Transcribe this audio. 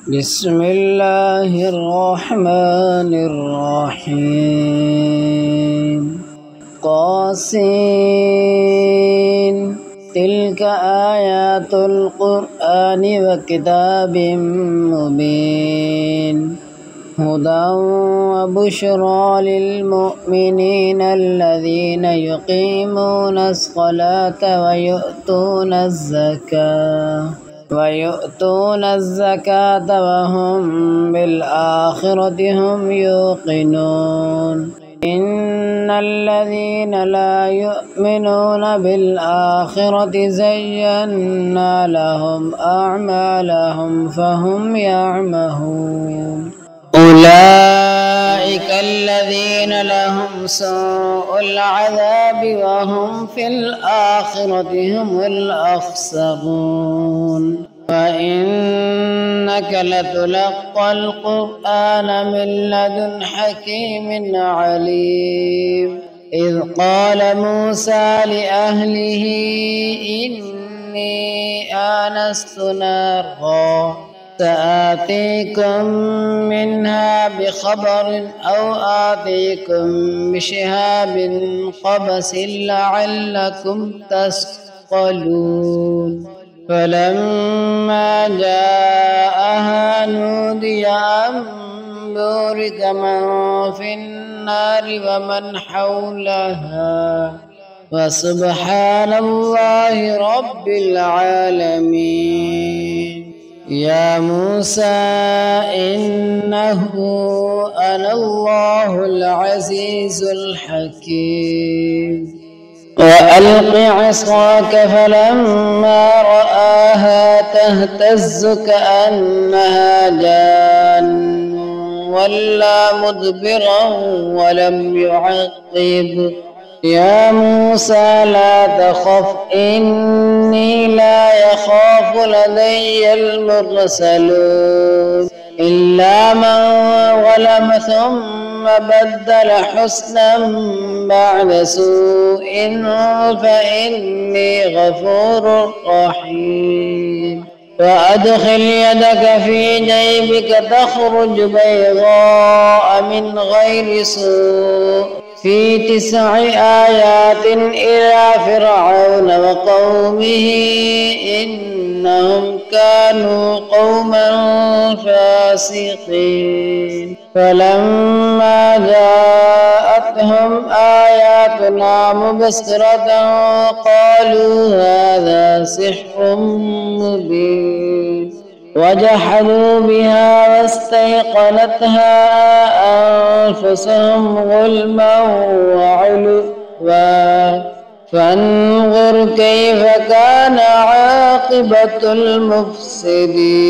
بسم الله الرحمن الرحيم قاسين تلك آيات القرآن وكتاب مبين هدى وبشرى للمؤمنين الذين يقيمون الصلاة ويؤتون الزكاة وهم بالآخرة هم يوقنون إن الذين لا يؤمنون بالآخرة زينا لهم أعمالهم فهم يعمهون أولئك الذين لهم سوء العذاب وهم في الآخرة هم الأخسرون وإنك لتلقى القرآن من لدن حكيم عليم إذ قال موسى لأهله إني آنست نارا سآتيكم منها بخبر أو آتيكم بشهاب قبس لعلكم تصطلون فلما جاءها نودي أن بورك من في النار ومن حولها وسبحان الله رب العالمين يا موسى إنه أنا الله العزيز الحكيم وألق عصاك فلما رآها تهتز كأنها جان ولا مدبرا ولم يعقب يا موسى لا تخف إني لا يخاف لدي المرسلون إلا من ظلم ثم بدل حسنا بعد سوء فإني غفور رحيم وأدخل يدك في جيبك تخرج بيضاء من غير سوء في 9 آيات إلى فرعون وقومه إنهم كانوا قوما فاسقين فلما جاءتهم آياتنا مبصرة قالوا هذا سحر مبين وجحدوا بها واستيقنتها أنفسهم ظلما وعلوا فانظر كيف كان عاقبة المفسدين